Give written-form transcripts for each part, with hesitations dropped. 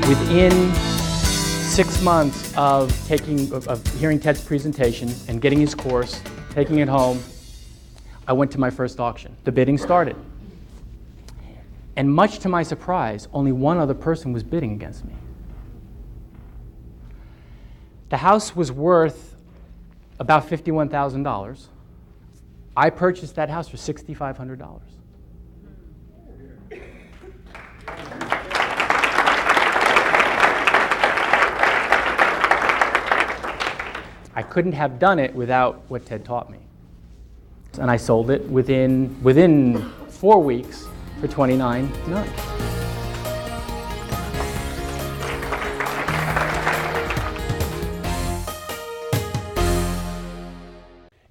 Within 6 months of hearing Ted's presentation and getting his course, taking it home, I went to my first auction. The bidding started. And much to my surprise, only one other person was bidding against me. The house was worth about $51,000. I purchased that house for $6,500. I couldn't have done it without what Ted taught me. And I sold it within 4 weeks for $29,900.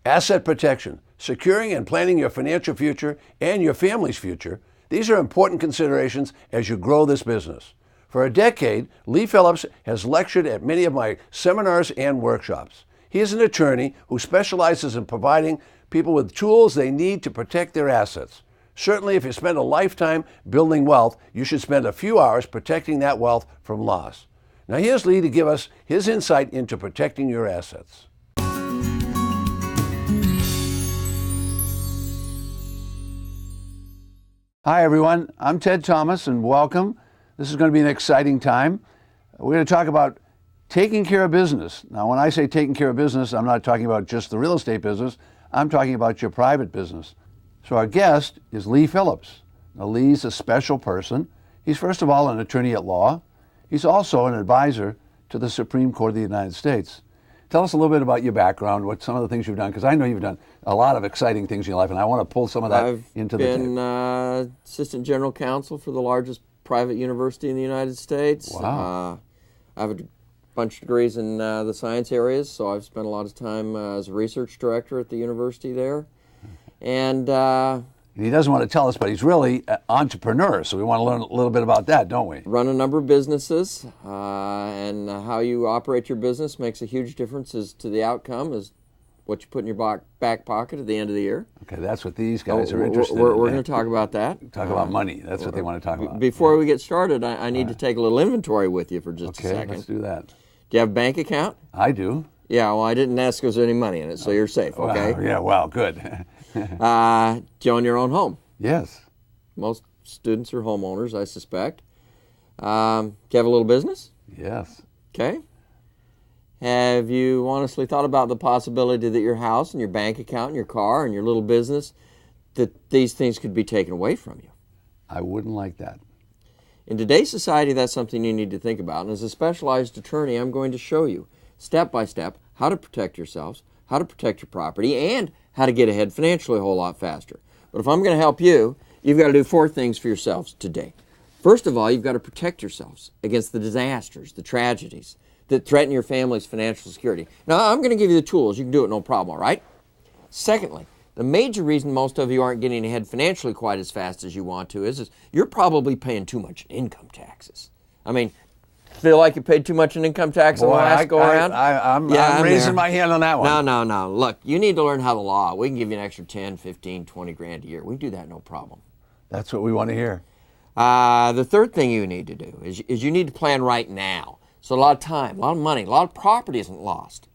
Asset protection, securing and planning your financial future and your family's future, these are important considerations as you grow this business. For a decade, Lee Phillips has lectured at many of my seminars and workshops. He is an attorney who specializes in providing people with tools they need to protect their assets. Certainly, if you spend a lifetime building wealth, you should spend a few hours protecting that wealth from loss. Now here's Lee to give us his insight into protecting your assets. Hi everyone, I'm Ted.Thomas and welcome. This is going to be an exciting time. We're going to talk about taking care of business. Now when I say taking care of business, I'm not talking about just the real estate business, I'm talking about your private business. So our guest is Lee Phillips. Now Lee's a special person. He's first of all an attorney at law. He's also an advisor to the Supreme Court of the United States. Tell us a little bit about your background, what some of the things you've done, because I know you've done a lot of exciting things in your life, and I want to pull some of that into the table. I've been assistant general counsel for the largest private university in the United States. Wow. I have a bunch of degrees in the science areas, so I've spent a lot of time as a research director at the university there. And he doesn't want to tell us, but he's really an entrepreneur, so we want to learn a little bit about that, don't we? Run a number of businesses, and how you operate your business makes a huge difference as to the outcome, as what you put in your back pocket at the end of the year. Okay, that's what these guys are interested in. We're going to talk about that. Talk about money. That's what they want to talk about. Before we get started, I need to take a little inventory with you for just a second. Okay, let's do that. Do you have a bank account? I do. Yeah, well, I didn't ask if there's any money in it, so you're safe, okay? Wow, yeah, well, good. Do you own your own home? Yes. Most students are homeowners, I suspect. Do you have a little business? Yes. Okay. Have you honestly thought about the possibility that your house and your bank account and your car and your little business, that these things could be taken away from you? I wouldn't like that. In today's society, that's something you need to think about. And as a specialized attorney, I'm going to show you, step by step, how to protect yourselves, how to protect your property, and how to get ahead financially a whole lot faster. But if I'm going to help you, you've got to do 4 things for yourselves today. First of all, you've got to protect yourselves against the disasters, the tragedies that threaten your family's financial security. Now, I'm going to give you the tools. You can do it no problem, all right? Secondly, the major reason most of you aren't getting ahead financially quite as fast as you want to is you're probably paying too much in income taxes. I mean, feel like you paid too much in income tax on the last go-around? I'm raising my hand on that one. No. Look, you need to learn how the law. We can give you an extra 10, 15, 20 grand a year. We can do that no problem. That's what we want to hear. The third thing you need to do is you need to plan right now. So a lot of time, a lot of money, a lot of property isn't lost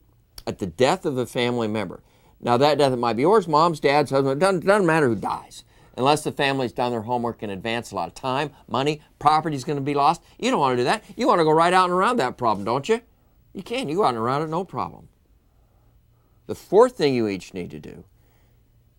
at the death of a family member. Now that death, it might be yours, mom's, dad's, husband, it doesn't matter who dies. Unless the family's done their homework in advance, a lot of time, money, property's going to be lost. You don't want to do that. You want to go right out and around that problem, don't you? You can. You go out and around it, no problem. The fourth thing you each need to do,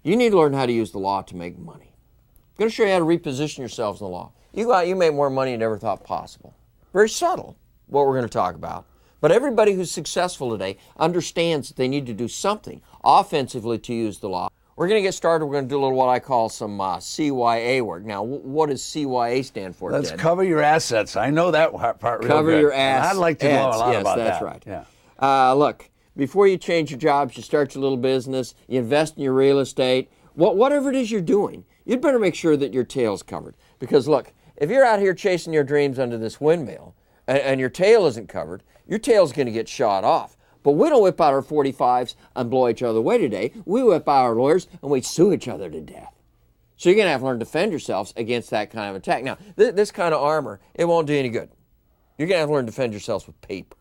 you need to learn how to use the law to make money. I'm going to show you how to reposition yourselves in the law. You go out, you make more money than you never thought possible. Very subtle, what we're going to talk about. But everybody who's successful today understands that they need to do something offensively to use the law. We're going to get started. We're going to do a little what I call some CYA work. Now, what does CYA stand for, Let's Ted? cover your assets. I know that part real good. Cover your assets. I'd like to know a lot about that. Yes, that's right. Yeah. Look, before you change your jobs, you start your little business, you invest in your real estate, whatever it is you're doing, you'd better make sure that your tail's covered. Because look, if you're out here chasing your dreams under this windmill and your tail isn't covered, your tail's going to get shot off. But we don't whip out our 45s and blow each other away today. We whip out our lawyers and we sue each other to death. So you're going to have to learn to defend yourselves against that kind of attack. Now, this kind of armor, it won't do any good. You're going to have to learn to defend yourselves with paper.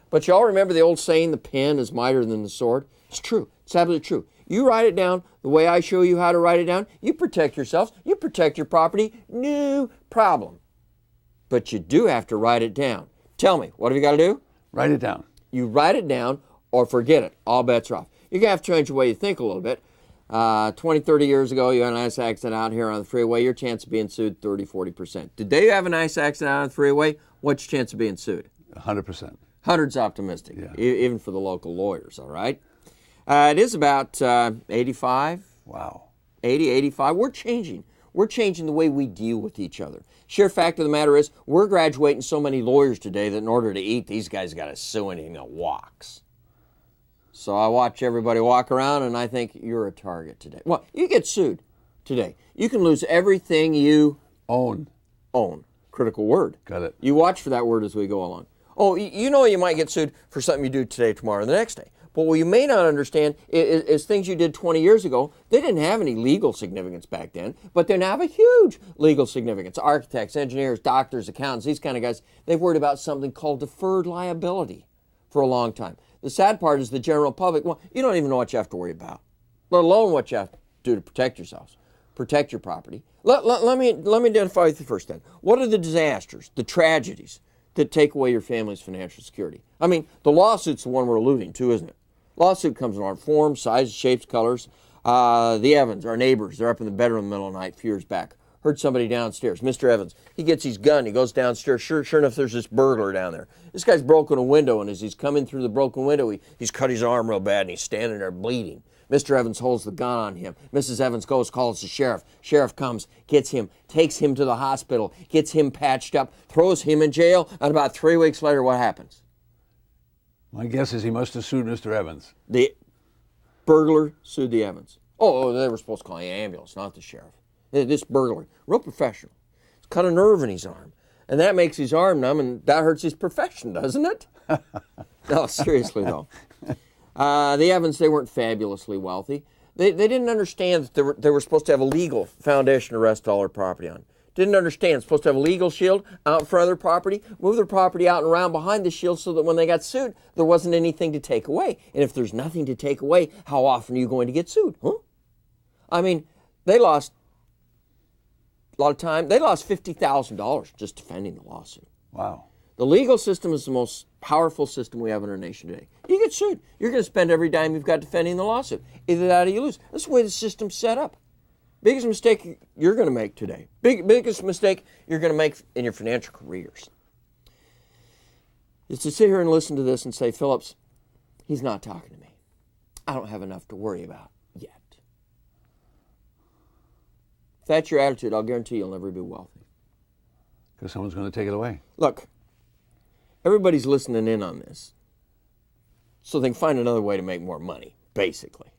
But you all remember the old saying, the pen is mightier than the sword? It's true. It's absolutely true. You write it down the way I show you how to write it down. You protect yourselves. You protect your property. No problem. But you do have to write it down. Tell me, what have you got to do? Write it down. You write it down or forget it. All bets are off. You're going to have to change the way you think a little bit. 20, 30 years ago, you had an ice accident out here on the freeway. Your chance of being sued, 30, 40%. Today you have an ice accident out on the freeway. What's your chance of being sued? 100%. 100's optimistic, Yeah. Even for the local lawyers, all right? It is about 85. Wow. 80, 85. We're changing. We're changing the way we deal with each other. Sheer fact of the matter is, we're graduating so many lawyers today that in order to eat, these guys got to sue anything that walks. So I watch everybody walk around, and I think you're a target today. Well, you get sued today. You can lose everything you Own. own. Critical word. Got it. You watch for that word as we go along. Oh, you know you might get sued for something you do today, tomorrow, and the next day. But what you may not understand is things you did 20 years ago, they didn't have any legal significance back then, but they now have a huge legal significance. Architects, engineers, doctors, accountants, these kind of guys, they've worried about something called deferred liability for a long time. The sad part is the general public, well, you don't even know what you have to worry about, let alone what you have to do to protect yourselves, protect your property. Let me identify with you first then. What are the disasters, the tragedies that take away your family's financial security? I mean, the lawsuit's the one we're alluding to, isn't it? Lawsuit comes in our forms, sizes, shapes, colors. The Evans, our neighbors, they're up in the bedroom in the middle of the night a few years back. Heard somebody downstairs, Mr. Evans. He gets his gun, he goes downstairs. Sure enough, there's this burglar down there. This guy's broken a window, and as he's coming through the broken window, he's cut his arm real bad, and he's standing there bleeding. Mr. Evans holds the gun on him. Mrs. Evans goes, calls the sheriff. Sheriff comes, gets him, takes him to the hospital, gets him patched up, throws him in jail, and about 3 weeks later, what happens? My guess is he must have sued Mr. Evans. The burglar sued the Evans. Oh, they were supposed to call the ambulance, not the sheriff. This burglar, real professional. He's cut a nerve in his arm, and that makes his arm numb, and that hurts his profession, doesn't it? No, seriously, though. The Evans, they weren't fabulously wealthy. They didn't understand that they were supposed to have a legal foundation to rest all their property on. Didn't understand. Supposed to have a legal shield out in front of their property, move their property out and around behind the shield so that when they got sued, there wasn't anything to take away. And if there's nothing to take away, how often are you going to get sued? Huh? I mean, they lost a lot of time. They lost $50,000 just defending the lawsuit. Wow. The legal system is the most powerful system we have in our nation today. You get sued. You're going to spend every dime you've got defending the lawsuit. Either that or you lose. That's the way the system's set up. Biggest mistake you're going to make today. Biggest mistake you're going to make in your financial careers is to sit here and listen to this and say, Phillips, he's not talking to me. I don't have enough to worry about yet. If that's your attitude, I'll guarantee you'll never be wealthy. Because someone's going to take it away. Look, everybody's listening in on this, so they can find another way to make more money, basically.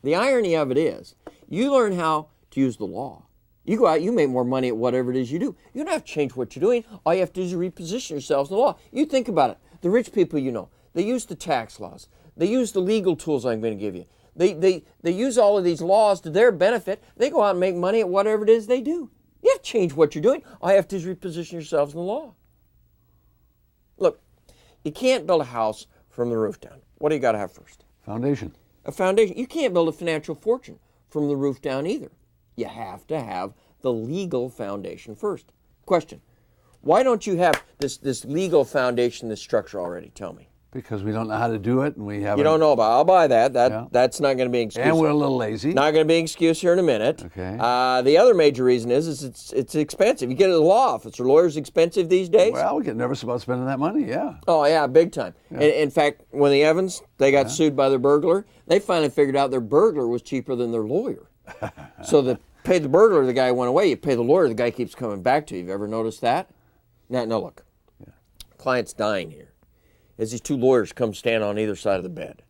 The irony of it is, you learn how to use the law. You go out, you make more money at whatever it is you do. You don't have to change what you're doing. All you have to do is reposition yourselves in the law. You think about it. The rich people you know, they use the tax laws. They use the legal tools I'm going to give you. They use all of these laws to their benefit. They go out and make money at whatever it is they do. You have to change what you're doing. All you have to do is reposition yourselves in the law. Look, you can't build a house from the roof down. What do you got to have first? Foundation. A foundation. You can't build a financial fortune from the roof down either. You have to have the legal foundation first. Question, why don't you have this legal foundation, this structure already? Tell me. Because we don't know how to do it, and we haven't. You don't know about it. I'll buy that. Yeah. That's not going to be an excuse. And we're a little lazy. Not going to be an excuse here in a minute. Okay. The other major reason is it's expensive. You get a law office. Are lawyers expensive these days? Well, we get nervous about spending that money, yeah. Oh, yeah, big time. Yeah. In fact, when the Evans, they got sued by their burglar, they finally figured out their burglar was cheaper than their lawyer. So they paid the burglar, the guy went away. You pay the lawyer, the guy keeps coming back to you. Have you ever noticed that? No, look. Yeah. Client's dying here. As these two lawyers come stand on either side of the bed.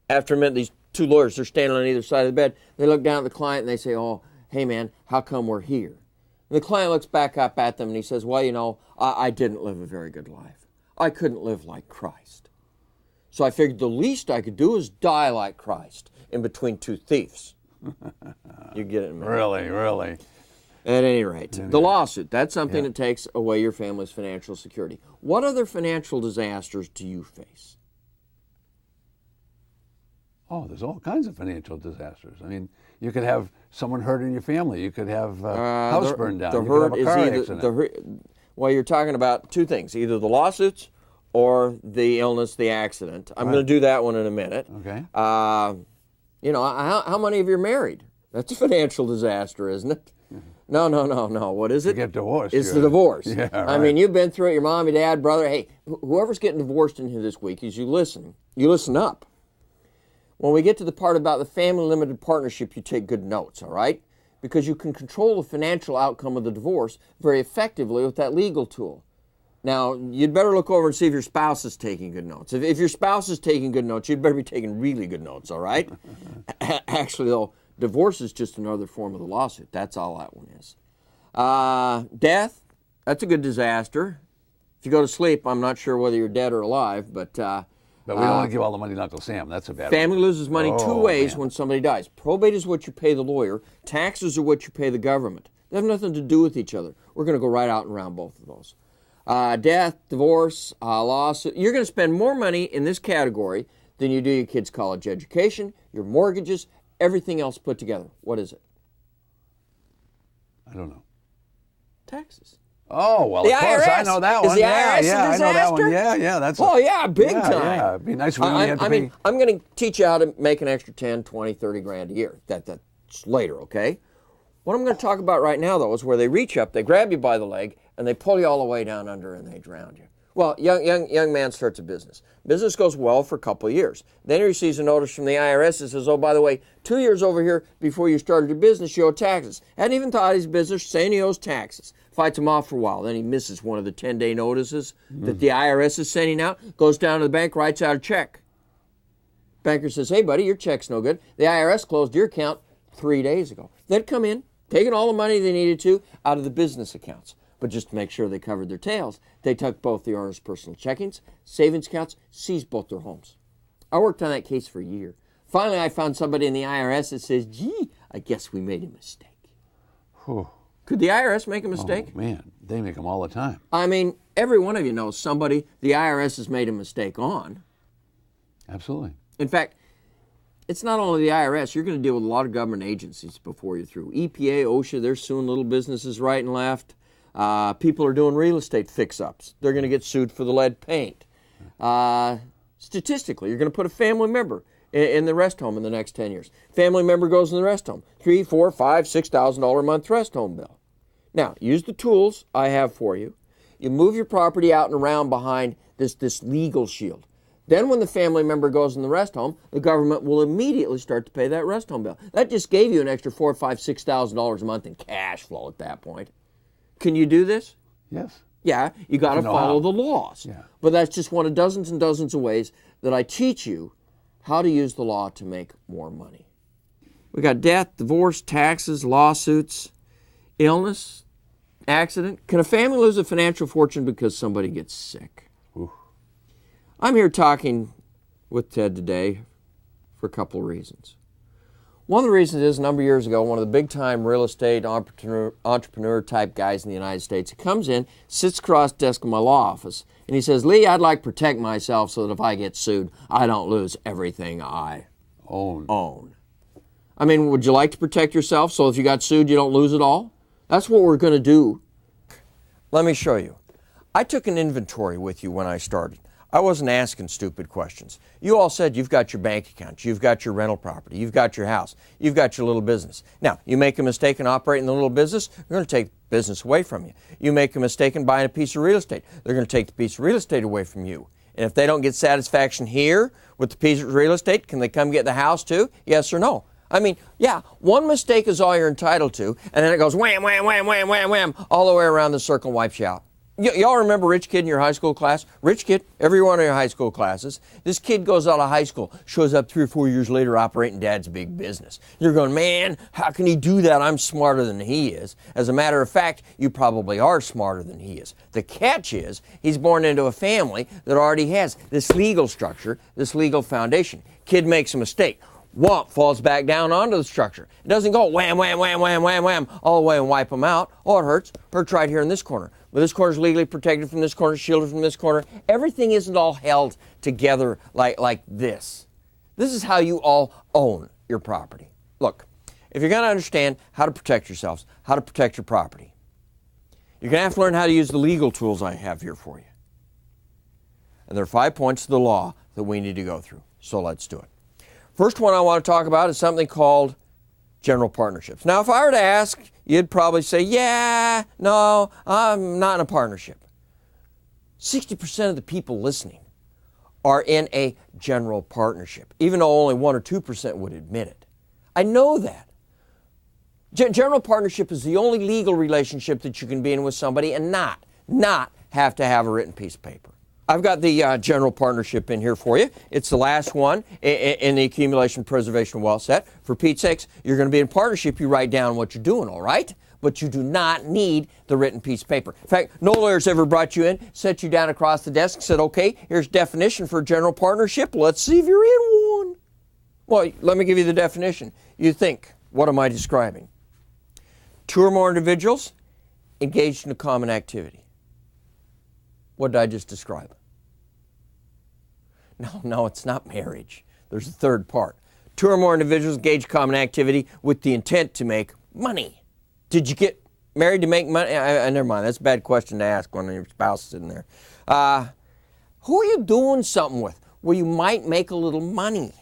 After a minute, these two lawyers are standing on either side of the bed. They look down at the client and they say, oh, hey, man, how come we're here? And the client looks back up at them and he says, well, you know, I didn't live a very good life. I couldn't live like Christ. So I figured the least I could do is die like Christ in between two thieves. You get it, man. Really, really. At any rate, the lawsuit, that's something that takes away your family's financial security. What other financial disasters do you face? Oh, there's all kinds of financial disasters. I mean, you could have someone hurt in your family. You could have a house burned down. The you hurt could have a car is accident. Well, you're talking about two things, either the lawsuits or the illness, the accident. I'm going to do that one in a minute. Okay. You know, how many of you are married? That's a financial disaster, isn't it? No. What is it? You get divorced. It's the divorce. Yeah, right. I mean, you've been through it, your mom, your dad, brother. Hey, whoever's getting divorced in here this week, is you listen up. When we get to the part about the family limited partnership, you take good notes, all right? Because you can control the financial outcome of the divorce very effectively with that legal tool. Now, you'd better look over and see if your spouse is taking good notes. If your spouse is taking good notes, you'd better be taking really good notes, all right? Actually, though, divorce is just another form of the lawsuit. That's all that one is. Death, that's a good disaster. If you go to sleep, I'm not sure whether you're dead or alive, but we don't want to give all the money to Uncle Sam. That's a bad family one. loses money two ways when somebody dies. Probate is what you pay the lawyer. Taxes are what you pay the government. They have nothing to do with each other. We're going to go right out and around both of those. Death, divorce, lawsuit. You're going to spend more money in this category than you do your kids' college education, your mortgages, everything else put together. What is it? I don't know. Taxes. Oh, well, The of course, IRS. I know that Is one. the yeah, IRS a yeah, I know that one. disaster? Yeah, that's Oh, yeah, big time. Yeah, it'd be nice if we only had to pay. I'm going to teach you how to make an extra 10, 20, 30 grand a year. That's later, okay? What I'm going to talk about right now, though, is where they reach up, they grab you by the leg, and they pull you all the way down under, and they drown you. Well, young man starts a business. Business goes well for a couple of years. Then he receives a notice from the IRS that says, oh, by the way, 2 years over here before you started your business, you owe taxes. Hadn't even thought of his business, saying he owes taxes. Fights him off for a while. Then he misses one of the 10-day notices that the IRS is sending out, goes down to the bank, writes out a check. Banker says, hey, buddy, your check's no good. The IRS closed your account 3 days ago. They'd come in, taking all the money they needed to out of the business accounts. But just to make sure they covered their tails, they took both the owner's personal checkings, savings accounts, seized both their homes. I worked on that case for a year. Finally, I found somebody in the IRS that says, gee, I guess we made a mistake. Whew. Could the IRS make a mistake? Oh, man, they make them all the time. I mean, every one of you knows somebody the IRS has made a mistake on. Absolutely. In fact, it's not only the IRS. You're going to deal with a lot of government agencies before you're through. EPA, OSHA, they're suing little businesses right and left. People are doing real estate fix-ups. They're going to get sued for the lead paint. Statistically, you're going to put a family member in the rest home in the next 10 years. Family member goes in the rest home. $3,000, $4,000, $5,000, $6,000 a month rest home bill. Now, use the tools I have for you. You move your property out and around behind this legal shield. Then when the family member goes in the rest home, the government will immediately start to pay that rest home bill. That just gave you an extra $4,000, $5,000, $6,000 a month in cash flow at that point. Can you do this? Yes. Yeah, you got to follow the laws. Yeah. But that's just one of dozens and dozens of ways that I teach you how to use the law to make more money. We got death, divorce, taxes, lawsuits, illness, accident. Can a family lose a financial fortune because somebody gets sick? Ooh. I'm here talking with Ted today for a couple of reasons. One of the reasons is a number of years ago, one of the big-time real estate entrepreneur-type guys in the United States, he comes in, sits across the desk in my law office, and he says, Lee, I'd like to protect myself so that if I get sued, I don't lose everything I own. I mean, would you like to protect yourself so if you got sued, you don't lose it all? That's what we're going to do. Let me show you. I took an inventory with you when I started. I wasn't asking stupid questions. You all said you've got your bank account, you've got your rental property, you've got your house, you've got your little business. Now, you make a mistake in operating the little business, they're going to take business away from you. You make a mistake in buying a piece of real estate, they're going to take the piece of real estate away from you. And if they don't get satisfaction here with the piece of real estate, can they come get the house too? Yes or no? I mean, yeah, one mistake is all you're entitled to, and then it goes wham, wham, wham, wham, wham, wham, all the way around the circle and wipes you out. Y'all remember Rich Kid in your high school class? Rich Kid, every one of your high school classes. This kid goes out of high school, shows up 3 or 4 years later operating dad's big business. You're going, man, how can he do that? I'm smarter than he is. As a matter of fact, you probably are smarter than he is. The catch is he's born into a family that already has this legal structure, this legal foundation. Kid makes a mistake. whomp, falls back down onto the structure. It doesn't go wham, wham, wham, wham, wham, wham, all the way and wipe them out. Oh, it hurts. Hurts right here in this corner. But this corner is legally protected from this corner, shielded from this corner. Everything isn't all held together like this. This is how you all own your property. Look, if you're going to understand how to protect yourselves, how to protect your property, you're going to have to learn how to use the legal tools I have here for you. And there are 5 points to the law that we need to go through. So let's do it. First one I want to talk about is something called general partnerships. Now, if I were to ask, you'd probably say, yeah, no, I'm not in a partnership. 60% of the people listening are in a general partnership, even though only 1 or 2% would admit it. I know that. General partnership is the only legal relationship that you can be in with somebody and not have to have a written piece of paper. I've got the general partnership in here for you. It's the last one in the accumulation, preservation, wealth set. For Pete's sakes, you're going to be in partnership. You write down what you're doing, all right? But you do not need the written piece of paper. In fact, no lawyer's ever brought you in, set you down across the desk, and said, okay, here's definition for general partnership. Let's see if you're in one. Well, let me give you the definition. You think, what am I describing? 2 or more individuals engaged in a common activity. What did I just describe? No, it's not marriage. There's a third part. 2 or more individuals engage in common activity with the intent to make money. Did you get married to make money? Never mind. That's a bad question to ask when your spouse is in there. Who are you doing something with where you might make a little money?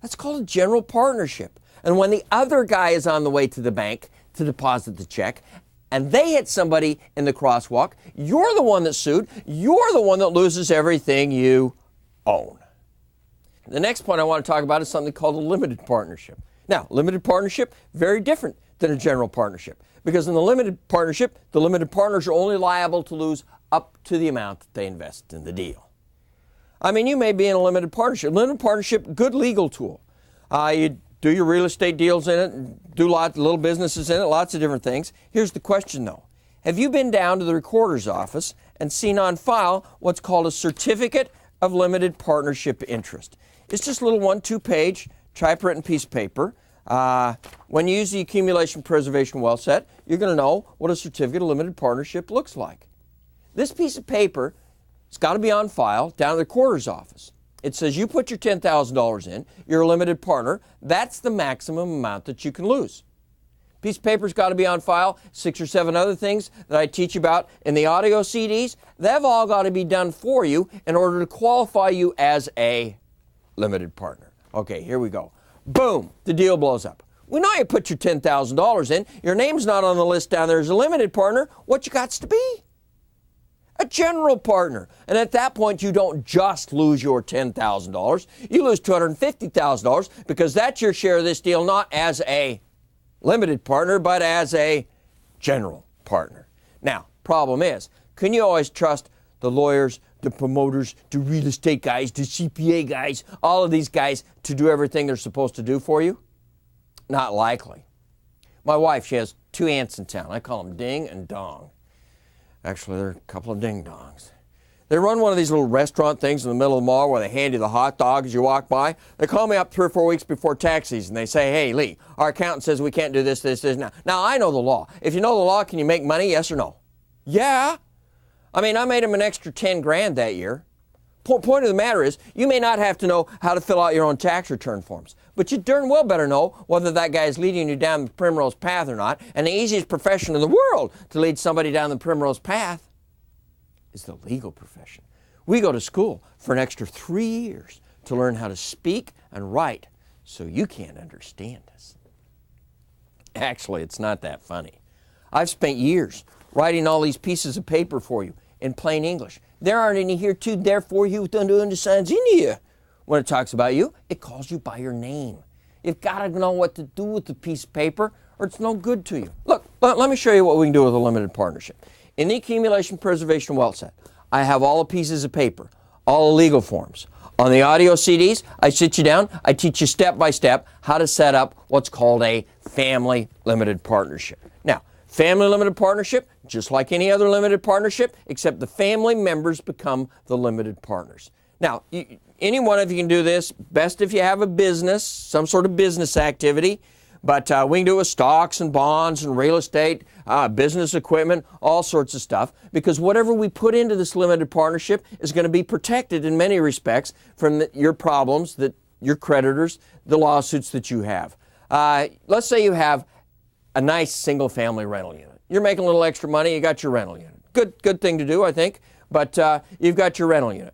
That's called a general partnership. And when the other guy is on the way to the bank to deposit the check, and they hit somebody in the crosswalk, you're the one that's sued. You're the one that loses everything you own. The next point I want to talk about is something called a limited partnership. Now, limited partnership, very different than a general partnership. Because in the limited partnership, the limited partners are only liable to lose up to the amount that they invest in the deal. I mean, you may be in a limited partnership. Limited partnership, good legal tool. You do your real estate deals in it, do lots of little businesses in it, lots of different things. Here's the question, though. Have you been down to the recorder's office and seen on file what's called a certificate of limited partnership interest? It's just a little 1-2-page typewritten piece of paper. When you use the accumulation, preservation, wealth set, you're going to know what a certificate of limited partnership looks like. This piece of paper, it's got to be on file down at the recorder's office. It says you put your $10,000 in, you're a limited partner, that's the maximum amount that you can lose. Piece of paper's got to be on file. 6 or 7 other things that I teach about in the audio CDs, they've all got to be done for you in order to qualify you as a limited partner. Okay, here we go. Boom, the deal blows up. We know you put your $10,000 in, your name's not on the list down there as a limited partner, what you got's to be? A general partner. And at that point, you don't just lose your $10,000. You lose $250,000 because that's your share of this deal, not as a limited partner, but as a general partner. Now, problem is, can you always trust the lawyers, the promoters, the real estate guys, the CPA guys, all of these guys to do everything they're supposed to do for you? Not likely. My wife, she has 2 aunts in town. I call them Ding and Dong. Actually, they're a couple of ding-dongs. They run one of these little restaurant things in the middle of the mall where they hand you the hot dog as you walk by. They call me up 3 or 4 weeks before tax season. They say, hey, Lee, our accountant says we can't do this, now. Now, I know the law. If you know the law, can you make money, yes or no? Yeah. I mean, I made him an extra 10 grand that year. Point of the matter is, you may not have to know how to fill out your own tax return forms, but you darn well better know whether that guy is leading you down the primrose path or not. And the easiest profession in the world to lead somebody down the primrose path is the legal profession. We go to school for an extra 3 years to learn how to speak and write so you can't understand us. Actually, it's not that funny. I've spent years writing all these pieces of paper for you in plain English. There aren't any here to, therefore you don't understand in here. When it talks about you, it calls you by your name. You've got to know what to do with the piece of paper or it's no good to you. Look, let me show you what we can do with a limited partnership. In the accumulation, preservation, wealth set, I have all the pieces of paper, all the legal forms. On the audio CDs, I sit you down, I teach you step by step how to set up what's called a family limited partnership. Now, family limited partnership, just like any other limited partnership, except the family members become the limited partners. Now, any one of you can do this. Best if you have a business, some sort of business activity. But we can do it with stocks and bonds and real estate, business equipment, all sorts of stuff. Because whatever we put into this limited partnership is going to be protected in many respects from your problems, your creditors, the lawsuits that you have. Let's say you have a nice single-family rental unit. You're making a little extra money, you got your rental unit. Good thing to do, I think. But you've got your rental unit.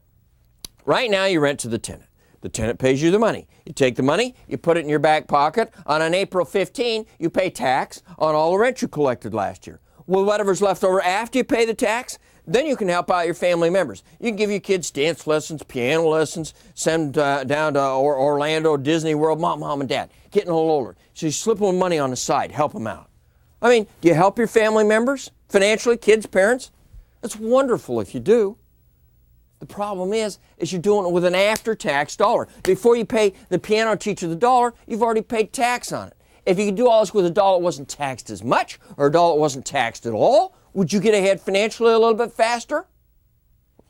Right now, you rent to the tenant. The tenant pays you the money. You take the money, you put it in your back pocket. On an April 15, you pay tax on all the rent you collected last year. Well, whatever's left over after you pay the tax, then you can help out your family members. You can give your kids dance lessons, piano lessons, send down to Orlando, Disney World, mom and dad, getting a little older. So you slip them money on the side, help them out. I mean, do you help your family members financially, kids, parents? That's wonderful if you do. The problem is you're doing it with an after-tax dollar. Before you pay the piano teacher the dollar, you've already paid tax on it. If you could do all this with a dollar that wasn't taxed as much, or a dollar that wasn't taxed at all, would you get ahead financially a little bit faster?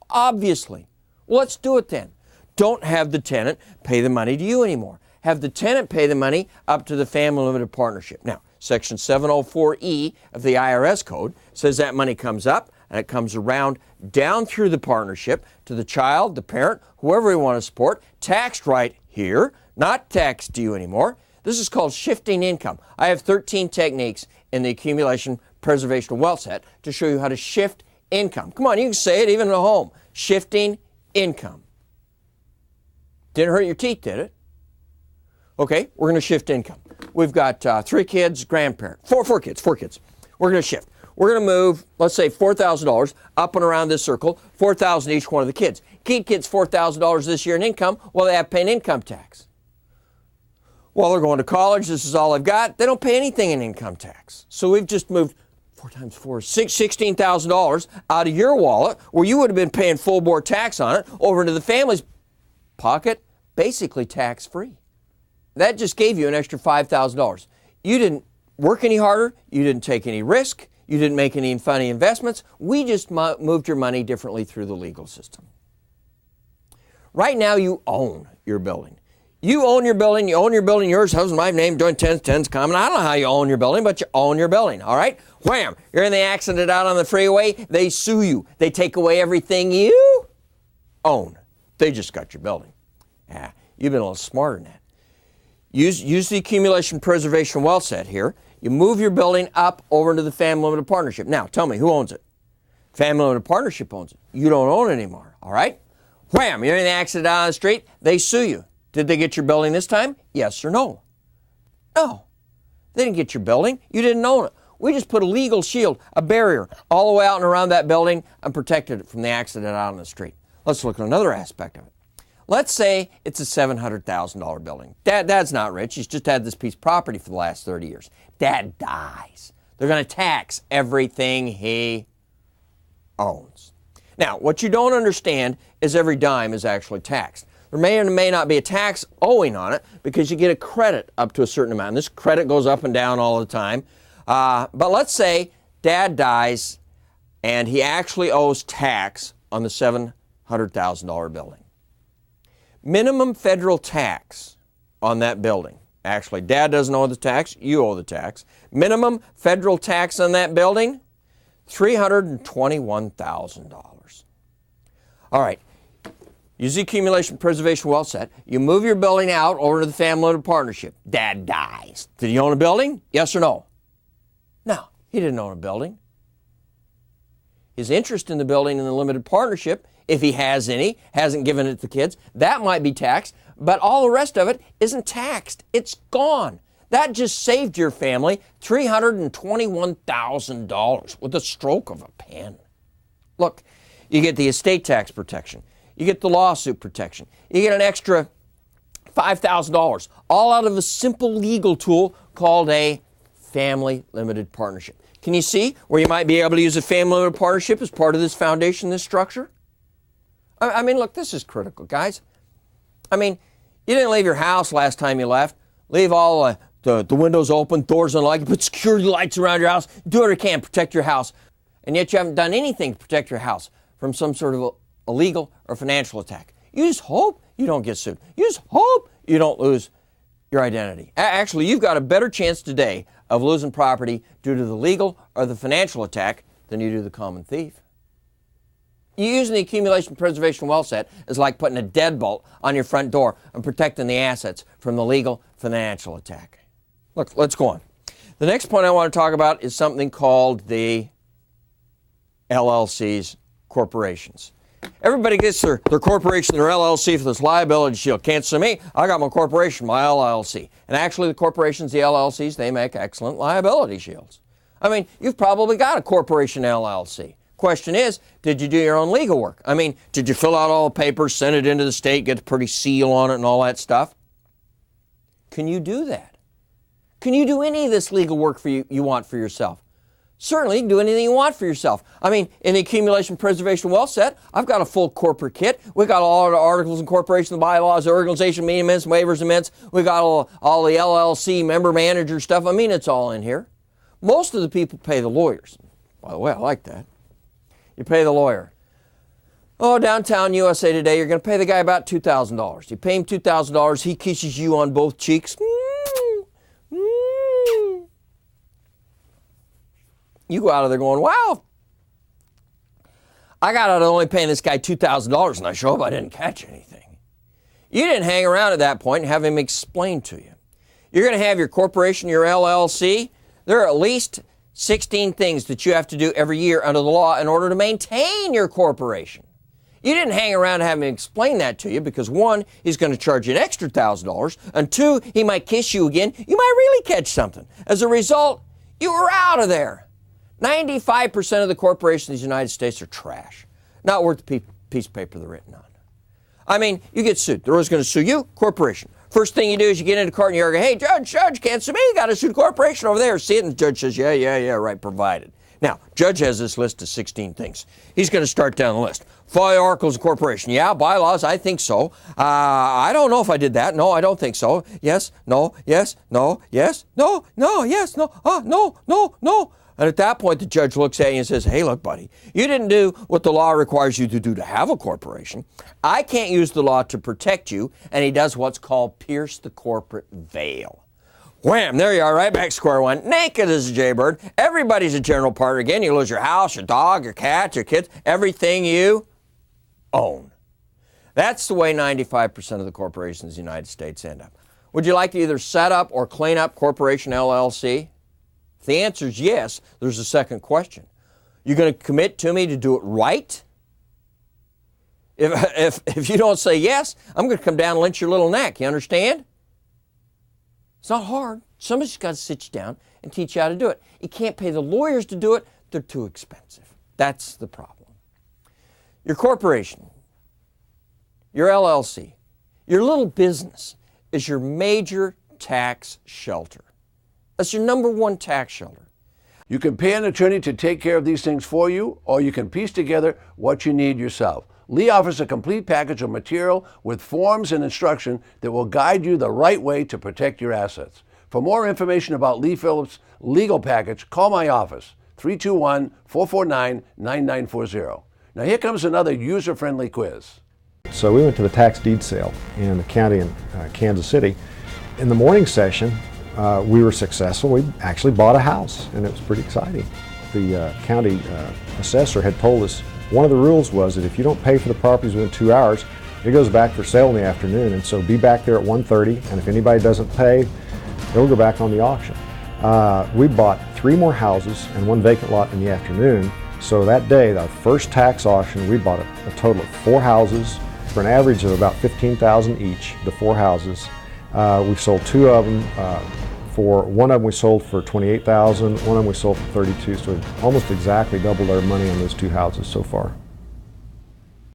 Obviously. Well, let's do it then. Don't have the tenant pay the money to you anymore. Have the tenant pay the money up to the family limited partnership. Now, Section 704E of the IRS code says that money comes up and it comes around down through the partnership to the child, the parent, whoever you want to support, taxed right here, not taxed to you anymore. This is called shifting income. I have 13 techniques in the accumulation preservation of wealth set to show you how to shift income. Come on, you can say it even at home. Shifting income. Didn't hurt your teeth, did it? Okay, we're going to shift income. We've got 3 kids, grandparent, four kids. We're going to shift. We're going to move, let's say, $4,000 up and around this circle, $4,000 each one of the kids. Keep kids $4,000 this year in income while they have paying income tax. While they're going to college, this is all they've got. They don't pay anything in income tax. So we've just moved 4 times 4, $16,000 out of your wallet, where you would have been paying full board tax on it, over into the family's pocket, basically tax-free. That just gave you an extra $5,000. You didn't work any harder. You didn't take any risk. You didn't make any funny investments. We just moved your money differently through the legal system. Right now, you own your building. You own your building. You own your building. Yours, husband, wife, name, joint tenants common. I don't know how you own your building, but you own your building, all right? Wham! You're in the accident out on the freeway. They sue you. They take away everything you own. They just got your building. Yeah, you've been a little smarter than that. Use the accumulation preservation wealth set here. You move your building up over into the family limited partnership. Now, tell me, who owns it? Family limited partnership owns it. You don't own it anymore, all right? Wham! You're in the accident out on the street. They sue you. Did they get your building this time? Yes or no? No. They didn't get your building. You didn't own it. We just put a legal shield, a barrier, all the way out and around that building and protected it from the accident out on the street. Let's look at another aspect of it. Let's say it's a $700,000 building. Dad's not rich. He's just had this piece of property for the last 30 years. Dad dies. They're going to tax everything he owns. Now, what you don't understand is every dime is actually taxed. There may or may not be a tax owing on it because you get a credit up to a certain amount. And this credit goes up and down all the time. But let's say Dad dies and he actually owes tax on the $700,000 building. Minimum federal tax on that building. Actually, Dad doesn't owe the tax, you owe the tax. Minimum federal tax on that building, $321,000. All right, use the accumulation preservation wealth set. You move your building out over to the family limited partnership. Dad dies. Did he own a building? Yes or no? No, he didn't own a building. His interest in the building in the limited partnership, if he has any, hasn't given it to the kids, that might be taxed, but all the rest of it isn't taxed. It's gone. That just saved your family $321,000 with a stroke of a pen. Look, you get the estate tax protection. You get the lawsuit protection. You get an extra $5,000, all out of a simple legal tool called a family limited partnership. Can you see where you might be able to use a family limited partnership as part of this foundation, this structure? I mean, look, this is critical, guys. I mean, you didn't leave your house last time you left. Leave all the windows open, doors unlocked, you put security lights around your house, do whatever you can to protect your house. And yet you haven't done anything to protect your house from some sort of illegal or financial attack. You just hope you don't get sued. You just hope you don't lose your identity. Actually, you've got a better chance today of losing property due to the legal or the financial attack than you do the common thief. Using the accumulation preservation well set is like putting a deadbolt on your front door and protecting the assets from the legal financial attack. Look, let's go on. The next point I want to talk about is something called the LLCs, corporations. Everybody gets their corporation, their LLC for this liability shield. Can't sue me. I got my corporation, my LLC. And actually the corporations, the LLCs, they make excellent liability shields. I mean, you've probably got a corporation LLC. Question is, did you do your own legal work? I mean, did you fill out all the papers, send it into the state, get the pretty seal on it and all that stuff? Can you do that? Can you do any of this legal work for you want for yourself? Certainly, you can do anything you want for yourself. I mean, in the accumulation preservation well set, I've got a full corporate kit. We've got all the articles, incorporation, the bylaws, the organization, meeting minutes, waivers and minutes. We've got all the LLC member manager stuff. I mean, it's all in here. Most of the people pay the lawyers. By the way, I like that. You pay the lawyer. Oh, downtown USA today, you're going to pay the guy about $2,000. You pay him $2,000, he kisses you on both cheeks. You go out of there going, wow, I got out of only paying this guy $2,000 and I show up I didn't catch anything. You didn't hang around at that point and have him explain to you. You're going to have your corporation, your LLC. There are at least 16 things that you have to do every year under the law in order to maintain your corporation. You didn't hang around and have him explain that to you because one, he's going to charge you an extra $1,000, and two, he might kiss you again. You might really catch something. As a result, you were out of there. 95% of the corporations in the United States are trash. Not worth the piece of paper they're written on. I mean, you get sued. They're always going to sue you, corporation. First thing you do is you get into court and you argue, hey, judge, can't sue me. You got to sue the corporation over there. See it, and the judge says, yeah, right, provided. Now, judge has this list of 16 things. He's going to start down the list. Follow articles of corporation. Yeah, bylaws, I think so. I don't know if I did that. No, I don't think so. Yes, no, yes, no, yes, no, yes, no, no. And at that point, the judge looks at you and says, hey, look, buddy, you didn't do what the law requires you to do to have a corporation. I can't use the law to protect you. And he does what's called pierce the corporate veil. Wham, there you are, right back square one. Naked as a jaybird. Everybody's a general partner again. You lose your house, your dog, your cat, your kids, everything you own. That's the way 95% of the corporations in the United States end up. Would you like to either set up or clean up corporation LLC? If the answer is yes, there's a second question. You going to commit to me to do it right? If you don't say yes, I'm going to come down and lynch your little neck. You understand? It's not hard. Somebody's got to sit you down and teach you how to do it. You can't pay the lawyers to do it. They're too expensive. That's the problem. Your corporation, your LLC, your little business is your major tax shelter. That's your number one tax shelter. You can pay an attorney to take care of these things for you, or you can piece together what you need yourself. Lee offers a complete package of material with forms and instruction that will guide you the right way to protect your assets. For more information about Lee Phillips' legal package, call my office, 321-449-9940. Now here comes another user-friendly quiz. So we went to the tax deed sale in the county in Kansas City. In the morning session, we were successful. We actually bought a house, and it was pretty exciting. The county assessor had told us one of the rules was that if you don't pay for the properties within 2 hours, it goes back for sale in the afternoon, and so be back there at 1:30, and if anybody doesn't pay, it'll go back on the auction. We bought 3 more houses and 1 vacant lot in the afternoon, so that day, our first tax auction, we bought a total of 4 houses for an average of about $15,000 each, the 4 houses. We sold 2 of them. For one of them we sold for $28,000, one of them we sold for $32,000, so we almost exactly doubled our money on those 2 houses so far.